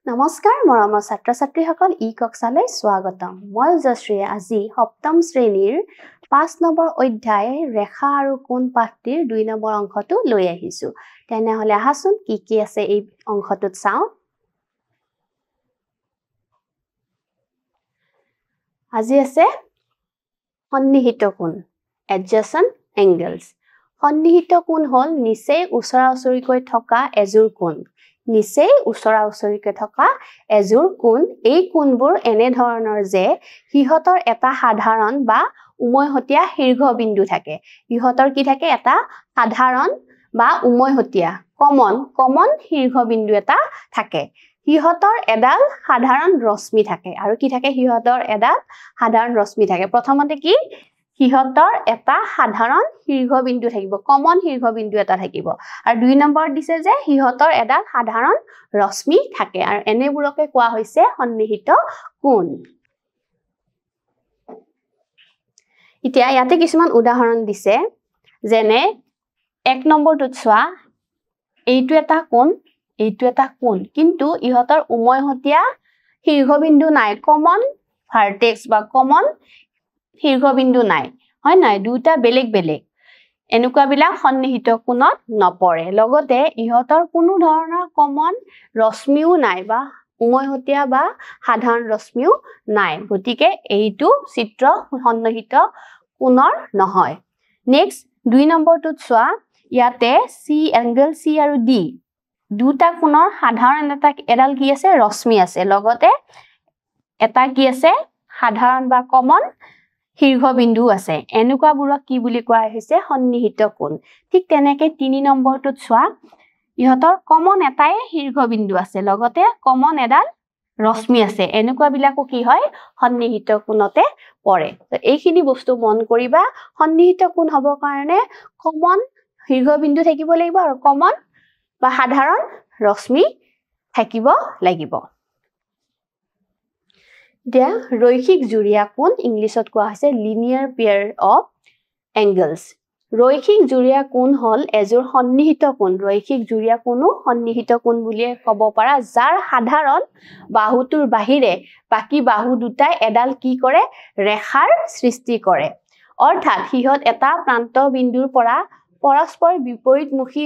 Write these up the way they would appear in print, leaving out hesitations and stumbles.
নমস্কাৰ মৰমৰ ছাত্ৰ ছাত্ৰীসকল ই কক্ষালৈ স্বাগতম মই জশ্ৰী আজি সপ্তম শ্ৰেণীৰ 5 নম্বৰ অধ্যায় ৰেখা আৰু কোণ পাঠটিৰ 2 নম্বৰ অংশটো লৈ আহিছো তেনেহলে আহাচোন কি আছে এই অংশটোত চাও আজি আছে সন্নিহিত কোণ adjacent angles সন্নিহিত কোণ হল নিচেই ওচৰা-ওচৰিকৈ থকা এজোৰ কোণ নিচেই ওচৰা-ওচৰিকৈ থকা এজোৰ কোণ এই কোণবোৰ এনে ধৰণৰ যে হিহতৰ এটা সাধাৰণ বা উমৈহতীয়া শীৰ্ঘবিন্দু থাকে হিহতৰ কি থাকে এটা সাধাৰণ বা উমৈহতীয়া কমন শীৰ্ঘবিন্দু এটা থাকে হিহতৰ এডাল সাধাৰণ ৰশ্মি থাকে আৰু কি থাকে হিহতৰ এডাল সাধাৰণ ৰশ্মি থাকে প্ৰথমতে কি হিহতৰ এটা সাধাৰণ শীৰ্ঘবিন্দু থাকিব কমন শীৰ্ঘবিন্দু এটা থাকিব আৰু 2 নম্বৰ দিছে যে হিহতৰ এডাল সাধাৰণ ৰশ্মি থাকে আৰু এনেবোৰকে কোৱা হৈছে সন্নিহিত কোণ এতিয়া ইয়াতে কিছুমান উদাহৰণ দিছে যেনে 1 নম্বৰটোত চোৱা এইটো এটা কোণ কিন্তু ইহতৰ উমৈহতীয়া শীৰ্ঘবিন্দু নাই কমন ভাৰ্টেক্স বা কমন শীৰ্ঘবিন্দু নাই হয় নাই দুটা বেলেগ এনেকুৱা বিলাক সন্নিহিত কোণত নপৰে লগতে ইহতৰ কোনো ধৰণৰ কমন ৰশ্মিও নাই বা উমৈহতীয়া বা সাধাৰণ ৰশ্মিও নাই গতিকে এইটো চিত্ৰ সন্নিহিত কোণৰ নহয় নেক্সট 2 নম্বৰটোত চোৱা ইয়াতে সি এংগল সি আৰু ডি দুটা কোণৰ সাধাৰণ এডাল কি আছে ৰশ্মি আছে লগতে এটা কি আছে সাধাৰণ বা কমন শীৰ্ঘবিন্দু আছে এনেকুৱাবোৰক কি বুলি কোৱা হৈছে সন্নিহিত কোণ ঠিক তেনেকে 3 নম্বৰটোত চোৱা ইহতৰ কমন এটাই শীৰ্ঘবিন্দু আছে লগতে কমন এডাল ৰশ্মি আছে এনেকুৱাবিলাকো কি হয় সন্নিহিত কোণতে পৰে এইখিনি বস্তু মন কৰিবা সন্নিহিত কোণ হ'ব কাৰণে কমন শীৰ্ঘবিন্দু থাকিব লাগিব আৰু কমন বা সাধাৰণ ৰশ্মি থাকিব লাগিব দিয়া ৰৈখিক জুৰীয়া কোণ ইংলিছত কোৱা হৈছে লিনিয়াৰ পেয়াৰ অফ এংগলছ ৰৈখিক জুৰীয়া কোণ হল এজোৰ সন্নিহিত কোণ ৰৈখিক জুৰীয়া কোণো সন্নিহিত কোণ বুলিয়ে ক'ব পাৰা যাৰ সাধাৰণ বাহুটোৰ বাহিৰে বাকি বাহু দুটাই এডাল কি কৰে ৰেখাৰ সৃষ্টি কৰে অৰ্থাৎ হিহত এটা প্ৰান্ত বিন্দুৰ পৰা পৰস্পৰ বিপৰীতমুখী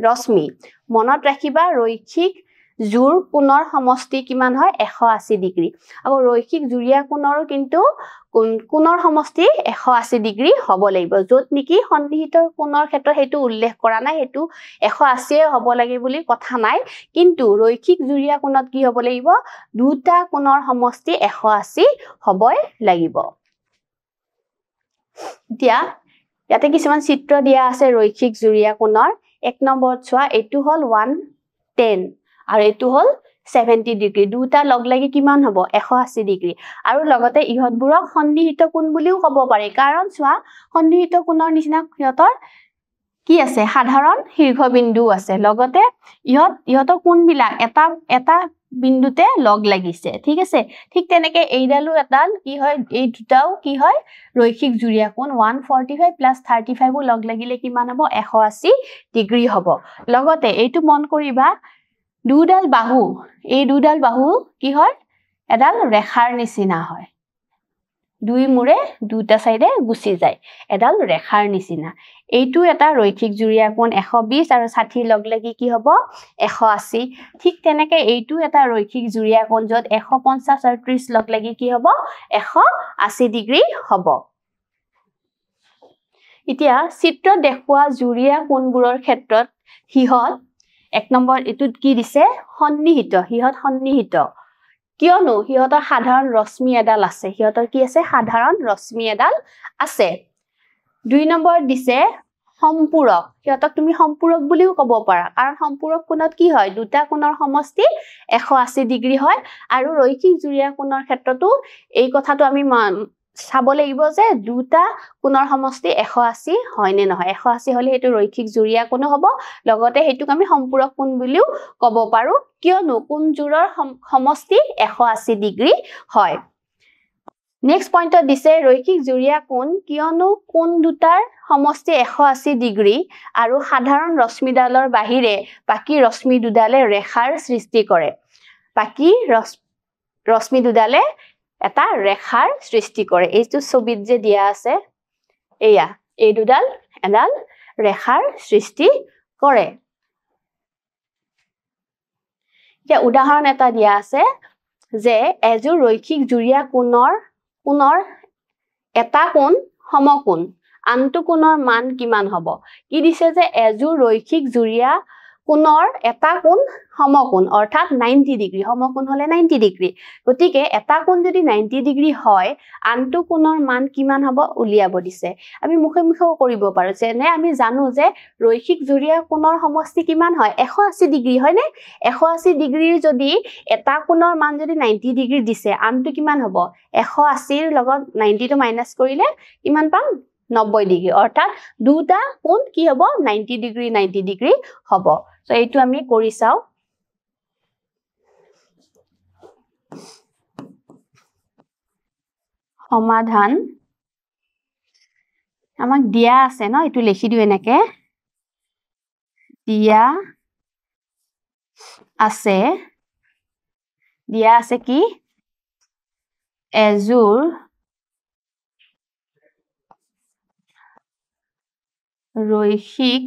ৰশ্মি মনত ৰাখিবা ৰৈখিক জোৰ কোণৰ সমষ্টি কিমান হয় 180 ডিগ্ৰী আৰু ৰৈখিক জুৰীয়া কোণৰ কিন্তু কোণৰ সমষ্টি 180 ডিগ্ৰী হ'ব লাগিব যত নেকি সন্নিহিত কোণৰ ক্ষেত্ৰত হেতু উল্লেখ কৰা নাই হেতু 180 হ'ব লাগে বুলি কথা নাই কিন্তু ৰৈখিক জুৰীয়া কোণত কি হ'ব লাগিব দুটা কোণৰ সমষ্টি 180 হ'বই লাগিব এতিয়া ইয়াতে কিছুমান চিত্ৰ দিয়া আছে ৰৈখিক জুৰীয়া কোণৰ 1 নম্বৰত চোৱা এটো হল 110 আৰু এটো হল 70 ডিগ্ৰী দুটা লগ লাগি কিমান হ'ব 180 ডিগ্ৰী আৰু লগতে ইহতবোৰক সন্নিহিত কোণ বুলিও ক'ব পাৰি কাৰণ চোৱা সন্নিহিত কোণৰ নিচিনা ইহতৰ কি আছে সাধাৰণ শীৰ্ঘবিন্দু আছে লগতে ইহতৰ কোণবিলাক এটা বিন্দুতে লগ লাগিছে ঠিক আছে ঠিক তেনেকে এইডালো এডাল কি হয় এই দুটাও কি হয় ৰৈখিক জুৰীয়া কোণ 145 + 35 লগ লাগিলে কিমান হ'ব 180 ডিগ্ৰী হ'ব লগতে এইটো মন কৰিবা দুডাল বাহু এই দুডাল বাহু কি হয় এডাল ৰেখাৰ নিচিনা হয় দুই মুৰে দুটা সাইডে গুছি যায় এডাল ৰেখাৰ নিচিনা এইটো এটা ৰৈখিক জুৰীয়া কোণ 120 আৰু 60 লগ লাগি কি হ'ব 180 ঠিক তেনেকে এইটো এটা ৰৈখিক জুৰীয়া কোণ যত 150 আৰু 30 লগ লাগি কি হ'ব 180 ডিগ্ৰী হ'ব এতিয়া চিত্ৰ দেখুৱা জুৰীয়া কোণবোৰৰ ক্ষেত্ৰত হিহত 1 নম্বৰ এটুত কি দিছে সন্নিহিত হিহত সন্নিহিত কিয়নো হিহতৰ সাধাৰণ ৰশ্মি এডাল আছে হিহতৰ কি আছে সাধাৰণ ৰশ্মি এডাল আছে 2 নম্বৰ দিছে সম্পূৰক হিহতক তুমি সম্পূৰক বুলিও ক'ব পাৰা কাৰণ সম্পূৰক কোণত কি হয় দুটা কোণৰ সমষ্টি 180 ডিগ্ৰী হয় আৰু ৰৈখিক জুৰীয়া কোণৰ ক্ষেত্ৰতো এই কথাটো আমি চাব লাগিব যে দুটা কোণৰ সমষ্টি 180 হয় নে নহয় 180 হলে হেতু ৰৈখিক জুৰীয়া কোণ হ'ব লগতে হেতুক আমি সম্পূৰক কোণ বুলিও ক'ব পাৰো কিয়নো কোণজোৰৰ সমষ্টি 180 ডিগ্ৰী হয় নেক্সট পইণ্টত দিছে ৰৈখিক জুৰীয়া কোণ কিয়নো কোণ দুটাৰ সমষ্টি 180 ডিগ্ৰী আৰু সাধাৰণ ৰশ্মিডালৰ বাহিৰে বাকি ৰশ্মি দুডালে ৰেখাৰ সৃষ্টি কৰে বাকি ৰশ্মি দুডালে এটা ৰেখাৰ সৃষ্টি কৰে এইটো ছবিত যে দিয়া আছে এয়া এই দুডাল এডাল ৰেখাৰ সৃষ্টি কৰে এতিয়া উদাহৰণ এটা দিয়া আছে যে এযোৰ ৰৈখিক জুৰীয়া কোণৰ এটা কোণ সমকোণ আনটো কোণৰ মান কিমান হ'ব কি দিছে যে এযোৰ ৰৈখিক জুৰীয়া কোণৰ এটা কোণ সমকোণ অৰ্থাৎ 90 ডিগ্ৰী সমকোণ হলে 90 ডিগ্ৰী গতিকে এটা কোণ যদি 90 ডিগ্ৰী হয় আনটো কোণৰ মান কিমান হ'ব উলিয়াব দিছে আমি মুখে মুখেও কৰিব পাৰো যেনে আমি জানো যে ৰৈখিক জুৰীয়া কোণৰ সমষ্টি কিমান হয় 180 ডিগ্ৰী হয় নে 180 ডিগ্ৰীৰ যদি এটা কোণৰ মান যদি 90 ডিগ্ৰী দিছে আনটো কিমান হ'ব 180 ৰ লগত 90 টো মাইনাস কৰিলে কিমান পাম 90 ডিগ্ৰী অৰ্থাৎ দুটা কোণ কি হ'ব 90 ডিগ্ৰী হ'ব সো এইটো আমি কৰি চাও সমাধান আমাক দিয়া আছে ন এটো লিখি দিও এনেকে দিয়া আছে কি এযোৰ ৰৈখিক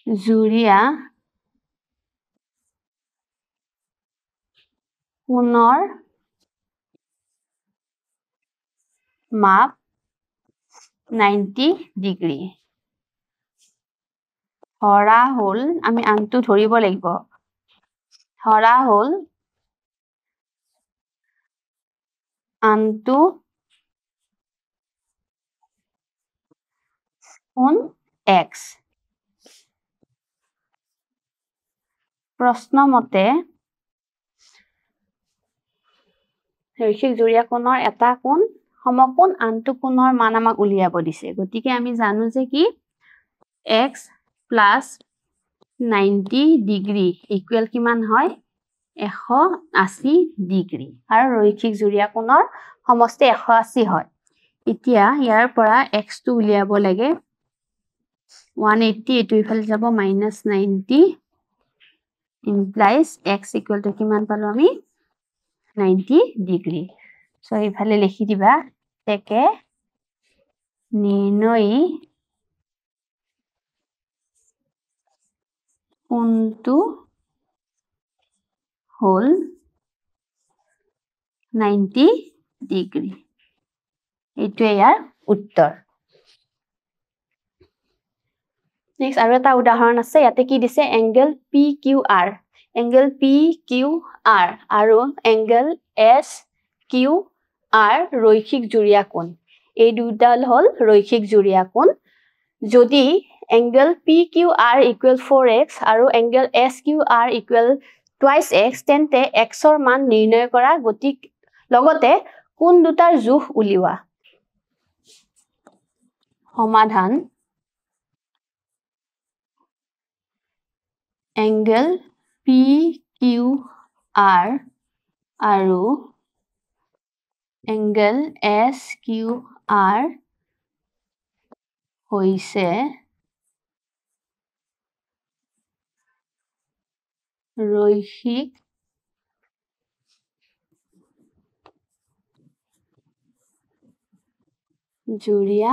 জুৰীয়া কোণৰ মাপ 90 ডিগ্ৰী ধৰা হল আমি আনটো ধৰিব লাগিব ধৰা হল আনটো কোণ x প্ৰশ্ন মতে ৰৈখিক জুৰীয়া কোণৰ এটা কোণ সমকোণ আনটো কোণৰ মান আমাক উলিয়াব দিছে গতিকে আমি জানো যে কি x + 90 ডিগ্ৰী ইকুৱেল কিমান হয় 180 ডিগ্ৰী আৰু ৰৈখিক জুৰীয়া কোণৰ সমষ্টি 180 হয় এতিয়া ইয়াৰ পৰা x টো উলিয়াব লাগে 180 এটো ইফালে যাব -90 implies x equal to কিমান পালো আমি 90 ডিগ্ৰী সো ইফালে লিখি দিবা তেকে নিৰ্ণয়ী কোণটো হল 90 ডিগ্ৰী এইটো ইয়াৰ উত্তৰ নেক্সট আৰু এটা উদাহৰণ আছে ইয়াতে কি দিছে এংগল PQR আৰু এংগল SQR ৰৈখিক জুৰীয়া কোণ এই দুডাল হল ৰৈখিক জুৰীয়া কোণ যদি এংগল PQR = 4x আৰু এংগল SQR = 2x তেন্তে x ৰ মান নিৰ্ণয় কৰা গতিক লগতে কোণ দুটাৰ জোখ উলিওৱা সমাধান এংগল PQR আৰু এংগল SQR হৈছে ৰৈখিক জুৰীয়া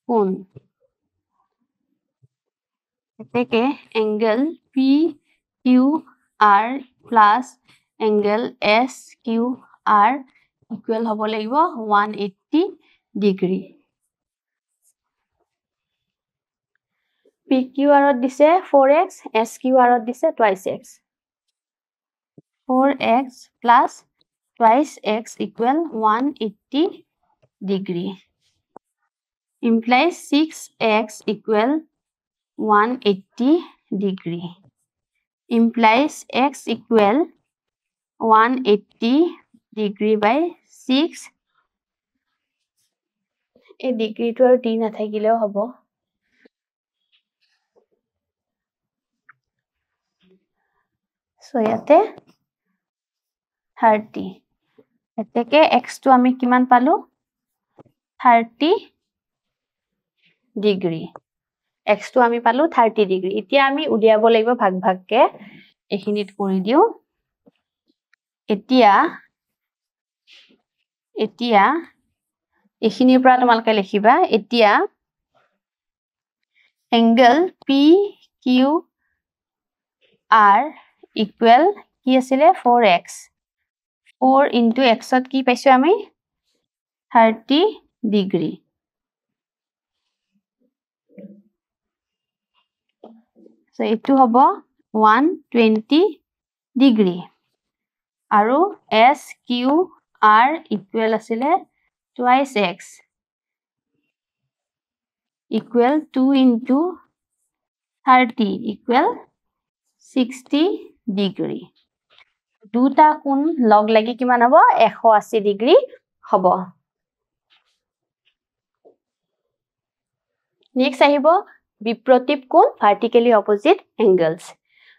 কোণ এতেকে angle PQR plus angle SQR equal হ'ব লাগিব 180 ডিগ্ৰী PQR ত দিছে 4x SQR ত দিছে 2x 4x plus 2x equal 180 degree implies 6x equal 180 degree implies x equal 180 degree by 6 এই ডিগ্ৰীটো আৰু d নাথাকিলেও হ'ব সো ইয়াতে 30 এতেকে x টো আমি কিমান পালো 30 ডিগ্ৰী x টো আমি পালো 30 ডিগ্ৰী এতিয়া আমি উলিয়াব লাগিব ভাগ ভাগকে এখিনিত কৰি দিও এতিয়া এখিনিৰ পৰা তোমালকে লিখিবা এতিয়া angle PQR equal কি আছিলে 4x 4 into x ত কি পাইছো আমি 30 ডিগ্ৰী so এটো হ'ব 120 ডিগ্ৰী আৰু SQR equal আছিলে twice x equal 2 into 30 equal 60 degree দুটা কোণ লগ লাগি কিমান হ'ব 180 ডিগ্ৰী হ'ব নেক্সট আহিব বিপ্ৰতীপ কোণ ভাৰ্টিকেলি অপোজিট এংগলছ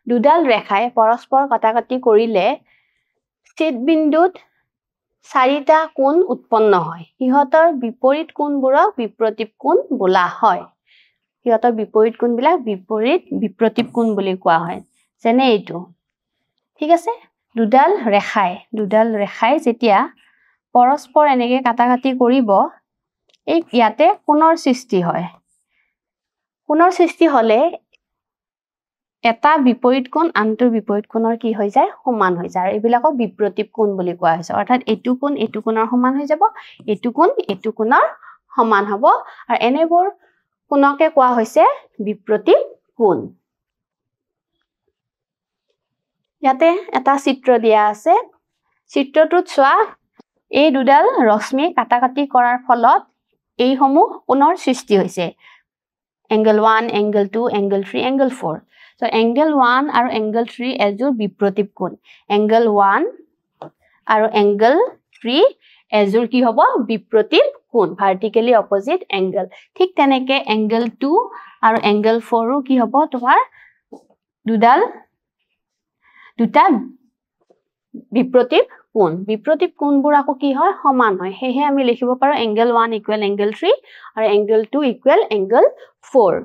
দুডাল ৰেখাই পৰস্পৰ কটাকটি কৰিলে ছেদ বিন্দুত চাৰিটা কোণ উৎপন্ন হয় ইহতৰ বিপৰীত কোণবোৰক বিপ্ৰতীপ কোণ বোলা হয় ইহতৰ বিপৰীত কোণবিলাক বিপ্ৰতীপ কোণ বুলি কোৱা হয় যেনে এইটো ঠিক আছে দুডাল ৰেখাই যেতিয়া পৰস্পৰ এনেকে কাটাকাটি কৰিব এই ইয়াতে কোণৰ সৃষ্টি হয় কোণৰ সৃষ্টি হলে এটা বিপৰীত কোণ আনটোৰ বিপৰীত কোণৰ কি হৈ যায় সমান হৈ যায় এইবিলাকক বিপ্ৰতীপ কোণ বুলি কোৱা হৈছে অৰ্থাৎ এইটো কোণৰ সমান হৈ যাব এইটো কোণৰ সমান হ'ব আৰু এনেবোৰ কোণকে কোৱা হৈছে বিপ্ৰতীপ কোণ ইয়াতে এটা চিত্ৰ দিয়া আছে চিত্ৰটোত চোৱা এই দুডাল ৰশ্মি কাটাকাটি কৰাৰ ফলত এই সমূহ কোণৰ সৃষ্টি হৈছে angle 1 angle 2 angle 3 angle 4 so angle 1 আৰু angle 3 এজোৰ বিপ্ৰতীপ কোণ angle 1 আৰু angle 3 এজোৰ কি হ'ব বিপ্ৰতীপ কোণ ভাৰ্টিকেলি অপোজিট এংগল ঠিক তেনেকে angle 2 আৰু angle 4 ও কি হ'ব তোমাৰ দুটা বিপ্ৰতীপ কোণবোৰ আকৌ কি হয় সমান হয় হেহে আমি লিখিব পাৰো angle 1 equal angle 3 আৰু angle 2 equal angle 4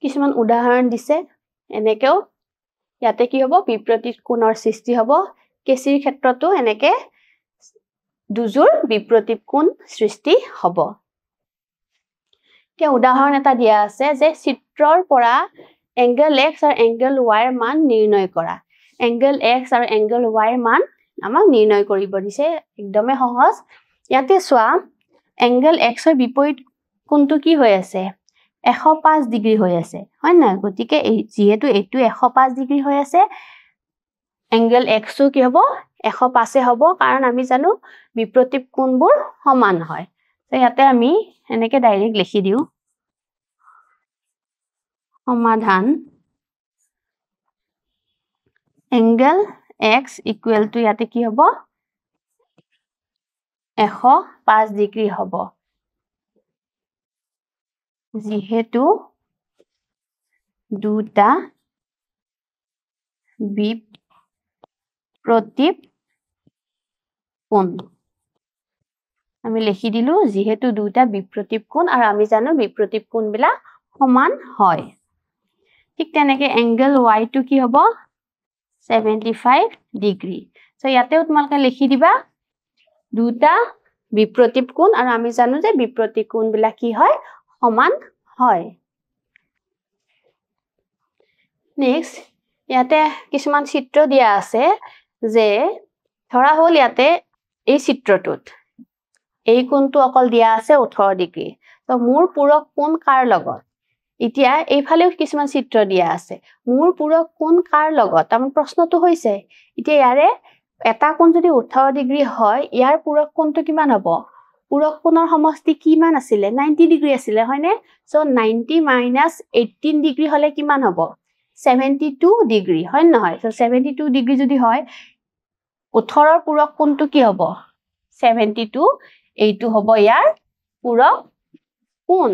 কিছুমান উদাহৰণ দিছে এনেকেও ইয়াতে কি হ'ব বিপ্ৰতীপ কোণৰ সৃষ্টি হ'ব কেচিৰ ক্ষেত্ৰতো এনেকে দুজোৰ বিপ্ৰতীপ কোণ সৃষ্টি হ'ব এতিয়া উদাহৰণ এটা দিয়া আছে যে চিত্ৰৰ পৰা angle x আৰু angle y ৰ মান নিৰ্ণয় কৰা angle x আৰু angle y ৰ মান আমাক নিৰ্ণয় কৰিব দিছে একদমে সহজ ইয়াতে চোৱা angle x ৰ বিপৰীত কোণটো কি হৈ আছে 105 ডিগ্ৰী হৈ আছে হয় না গতিকে যেহেতু এটো 105 ডিগ্ৰী হৈ আছে angle x ও কি হ'ব 105 এ হ'ব কাৰণ আমি জানো বিপ্ৰতীপ কোণবোৰ সমান হয় তো ইয়াতে আমি এনেকে ডাইৰেক্ট লিখি দিও সমাধান angle x equal to ইয়াতে কি হ'ব 105 ডিগ্ৰী হ'ব যেহেতু দুটা বিপ্ৰতীপ কোণ আমি লিখি দিলো যেহেতু দুটা বিপ্ৰতীপ কোণ আৰু আমি জানো বিপ্ৰতীপ কোণবিলাক সমান হয় ঠিক তেনেকে angle y টো কি হ'ব 75 ডিগ্ৰী সো ইয়াতেও তোমালকে লিখি দিবা দুটা বিপ্ৰতীপ কোণ আৰু আমি জানো যে বিপ্ৰতীপ কোণবিলাক কি হয় সমান হয় নেক্সট ইয়াতে কিছুমান চিত্ৰ দিয়া আছে যে ধৰা হল ইয়াতে এই চিত্ৰটোত এই কোণটো অকল দিয়া আছে 18 ডিগ্ৰী তো মূৰ পূৰক কোণ কাৰ লগত এতিয়া এইফালেও কিছুমান চিত্ৰ দিয়া আছে মূৰ পূৰক কোণ কাৰ লগত আমাৰ প্ৰশ্নটো হৈছে এতিয়া ইয়াৰে এটা কোণ যদি 18 ডিগ্ৰী হয় ইয়াৰ পূৰক কোণটো কিমান হ'ব পূৰক কোণৰ সমষ্টি কিমান আছিল 90 ডিগ্ৰী আছিল হয়নে সো 90 - 18 ডিগ্ৰী হলে কিমান হ'ব 72 ডিগ্ৰী হয় নহয় সো 72 ডিগ্ৰী যদি হয় 18 ৰ পূৰক কোণটো কি হ'ব 72 এইটো হ'ব ইয়াৰ পূৰক কোণ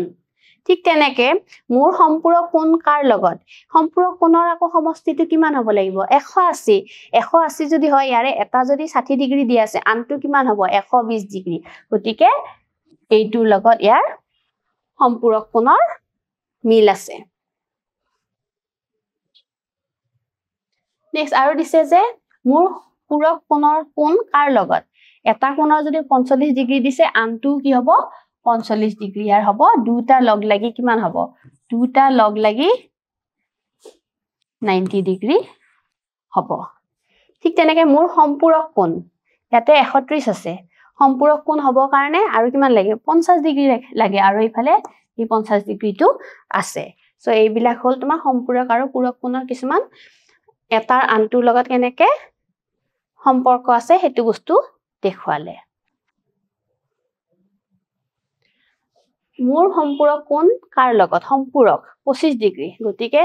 ঠিক তেনেকে মোৰ সম্পূৰক কোণ কাৰ লগত সম্পূৰক কোণৰ আকৌ সমষ্টিটো কিমান হ'ব লাগিব 180 180 যদি হয় ইয়াৰে এটা যদি 60 ডিগ্ৰী দি আছে আনটো কিমান হ'ব 120 ডিগ্ৰী গতিকে এইটোৰ লগত ইয়াৰ সম্পূৰক কোণৰ মিল আছে নেক্সট আৰু দিছে যে মোৰ পূৰক কোণৰ কোণ কাৰ লগত এটা কোণৰ যদি 45 ডিগ্ৰী দিছে আনটো কি হ'ব 45 ডিগ্ৰী ইয়াৰ হ'ব দুটা লগ লাগি কিমান হ'ব দুটা লগ লাগি 90 ডিগ্ৰী হ'ব ঠিক তেনেকে মোৰ সম্পূৰক কোণ ইয়াতে 130 আছে সম্পূৰক কোণ হ'ব কাৰণে আৰু কিমান লাগে 50 ডিগ্ৰী লাগে আৰু ইফালে এই 50 ডিগ্ৰীটো আছে সো এইবিলাক হ'ল তোমাৰ সম্পূৰক আৰু পূৰক কোণৰ কিছুমান এটাৰ আনটোৰ লগত কেনেকে সম্পৰ্ক আছে হেতু বস্তু দেখুৱালে মোৰ সম্পূৰক কোণ কাৰ লগত সম্পূৰক 25 ডিগ্ৰী গতিকে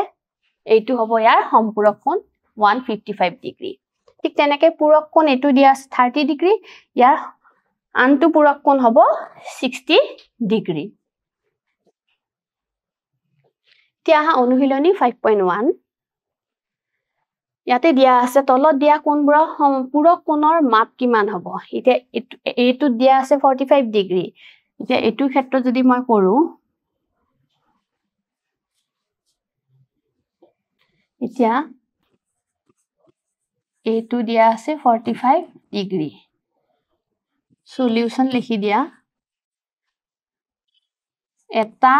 এইটো হ'ব ইয়াৰ সম্পূৰক কোণ 155 ডিগ্ৰী ঠিক তেনেকে পূৰক কোণ এটো দিয়া 30 ডিগ্ৰী ইয়াৰ আনটো পূৰক কোণ হ'ব 60 ডিগ্ৰী এতিয়া অনুশীলনী 5.1 ইয়াতে দিয়া আছে তলত দিয়া কোণবোৰৰ পূৰক কোণৰ মাপ কিমান হ'ব এতিয়া এইটো দিয়া আছে 45 ডিগ্ৰী এতিয়া এইটো ক্ষেত্ৰত যদি মই কৰো এতিয়া এইটো দিয়া আছে 45 ডিগ্ৰী সলিউশন লিখি দিয়া এটা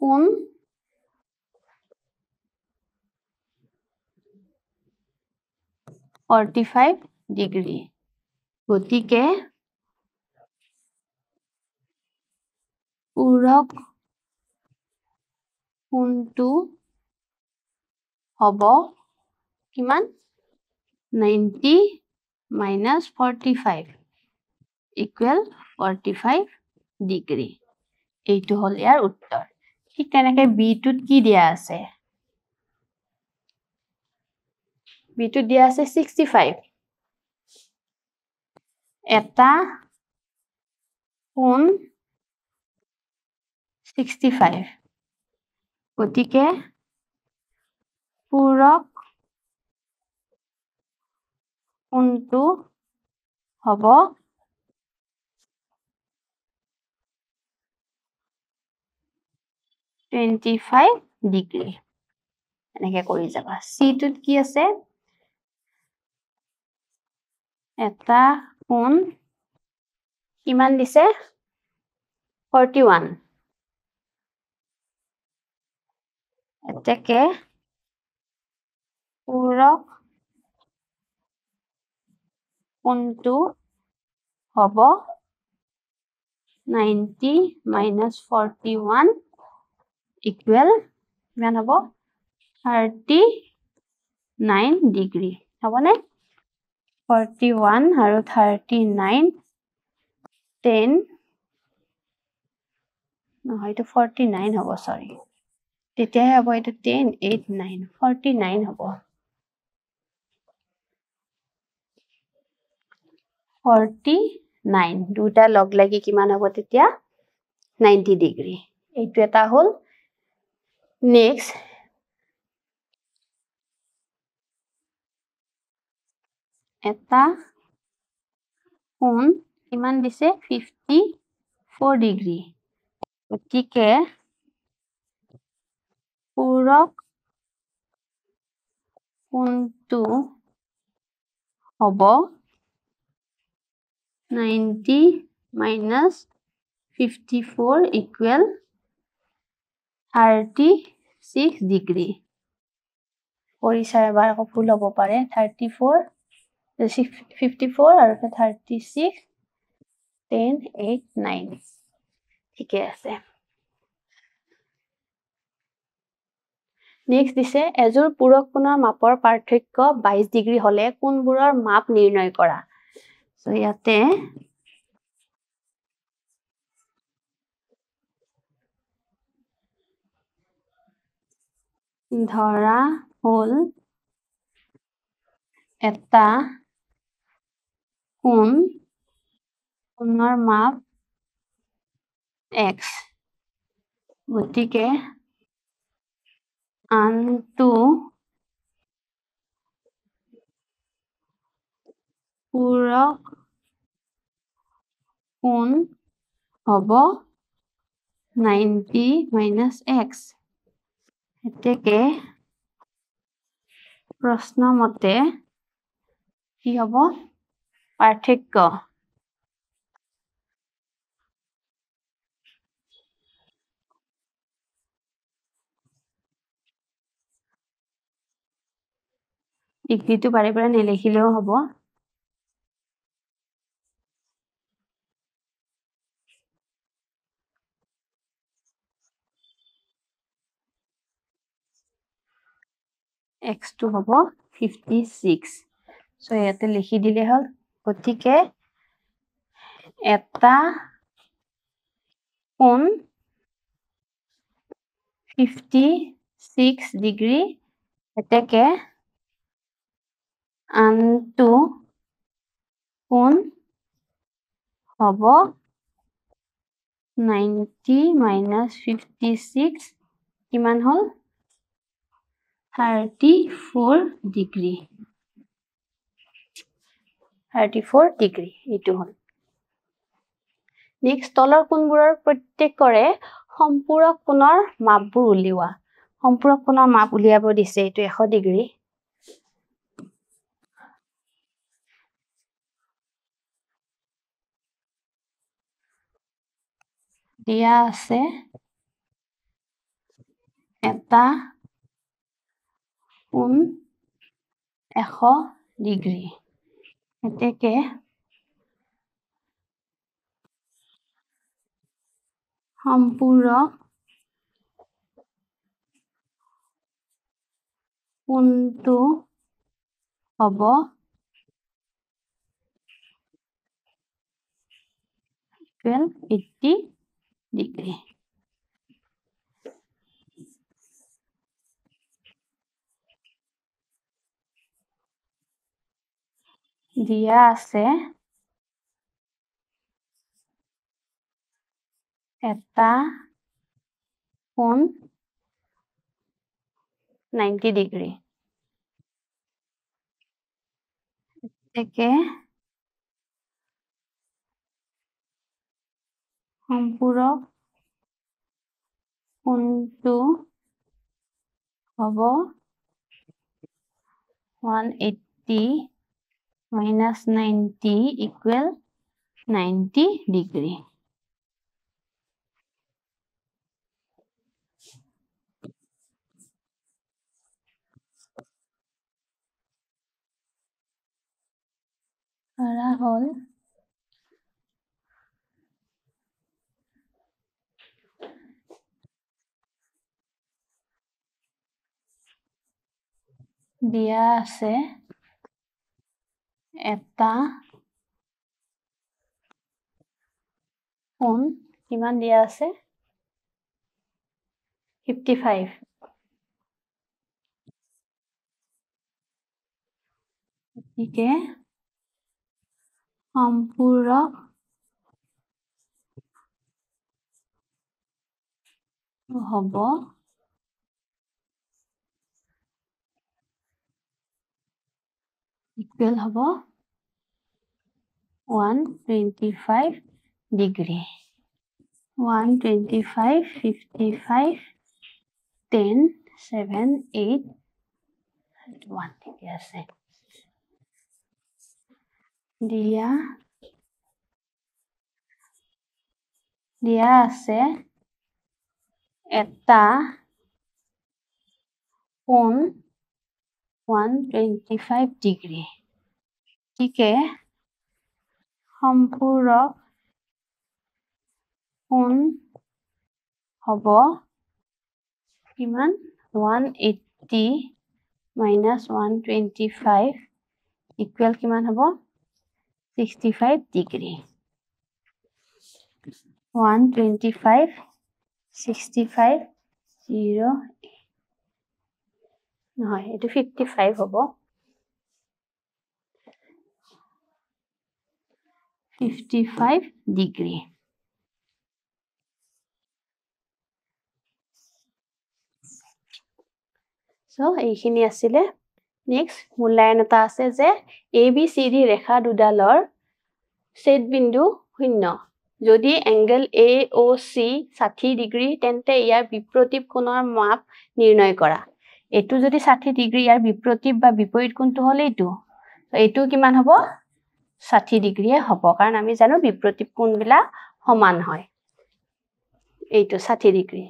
কোণ (45 ডিগ্ৰী গতিকে পূৰক কোণটো হ'ব কিমান 90 minus 45 equal 45 ডিগ্ৰী এইটো হ'ল ইয়াৰ উত্তৰ ঠিক তেনেকে বি টোত কি দিয়া আছে বি টোত দিয়া আছে 65 এটা কোণ 65 গতিকে পূৰক কোণটো হ'ব 25 ডিগ্ৰী এনেকে কৰি যাবা সি টোত কি আছে এটা কোণ কিমান দিছে 41 এতেকে পূৰক কোণটো হ'ব 90 minus 41 equal কিমান হ'ব 39 ডিগ্ৰী হ'বনে 41 আৰু 39 10 নহয় তো 49 হ'ব সৰি তেতিয়া হ'ব এটা 10 8 9 49 হ'ব 49 দুটা লগ লাগি কিমান হ'ব তেতিয়া 90 ডিগ্ৰী এইটো এটা হ'ল নেক্সট এটা কোণ কিমান দিছে 54 ডিগ্ৰী গতিকে পূৰক কোণটো হ'ব 90 minus 54 equal 36 ডিগ্ৰী পৰিচাৰ এবাৰ আকৌ ভুল হ'ব পাৰে 54 আৰু 36 10 8 9 ঠিকে আছে নেক্সট দিছে এজোৰ পূৰক কোণৰ মাপৰ পাৰ্থক্য 22 ডিগ্ৰী হলে কোণবোৰৰ মাপ নিৰ্ণয় কৰা সো ইয়াতে ধৰা হ'ল এটা কোণৰ মাপ x গতিকে আনটো পূৰক কোণ হ'ব 90 minus x. এতেকে প্ৰশ্ন মতে কি হ'ব পাৰ্থক্য ডিগ্ৰীটো বাৰে বাৰে নিলিখিলেও হ'ব x টো হ'ব 56 সো ইয়াতে লিখি দিলে হল গতিকে এটা কোণ 56 ডিগ্ৰী এতেকে আনটো কোণ হ'ব 90 minus 56 কিমান হল 34 ডিগ্ৰী 34 ডিগ্ৰী এইটো হল নেক্সট তলৰ কোণবোৰৰ প্ৰত্যেকৰে সম্পূৰক কোণৰ মাপবোৰ উলিওৱা সম্পূৰক কোণৰ মাপ উলিয়াব দিছে এইটো 100 ডিগ্ৰী দিয়া আছে এটা কোণ 100 ডিগ্ৰী এতেকে সম্পূৰক কোণটো হ'ব 80 ডিগ্ৰী দিয়া আছে এটা কোণ 90 ডিগ্ৰী এতেকে সম্পূৰক কোণটো হ'ব 180 minus 90 equal 90 ডিগ্ৰী ধৰা হল দিয়া আছে এটা কোণ কিমান দিয়া আছে 55 গতিকে সম্পূৰক হ'ব ইকুৱেল হ'ব 125 ডিগ্ৰী 125 55 10 7 8 1 ঠিক আছে দিয়া আছে এটা কোণ 125 ডিগ্ৰী গতিকে সম্পূৰক কোণ হ'ব কিমান 180 minus 125 equal কিমান হ'ব 65 ডিগ্ৰী 125 65 0 নহয় এটো 55 হ'ব 55 ডিগ্ৰী সো এইখিনি আছিলে নেক্সট মূল্যায়ন এটা আছে যে ABCD ৰেখা দুডালৰ ছেদ বিন্দু 0 যদি এংগল AOC 60 ডিগ্ৰী তেন্তে ইয়াৰ বিপৰীত কোণৰ মাপ নিৰ্ণয় কৰা এটো যদি 60 ডিগ্ৰী ইয়াৰ বিপৰীত বা বিপৰীত কোণটো হলে এইটো কিমান হ'ব 60 ডিগ্ৰীয়ে হ'ব কাৰণ আমি জানো বিপৰীত কোণবিলাক সমান হয় এইটো 60 ডিগ্ৰী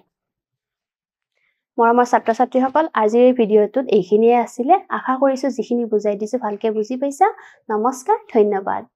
মৰমৰ ছাত্ৰ ছাত্ৰীসকল আজিৰ এই ভিডিঅ'টোত এইখিনিয়ে আছিল আশা কৰিছো যিখিনি বুজাই দিছো ভালকে বুজি পাইছা নমস্কাৰ ধন্যবাদ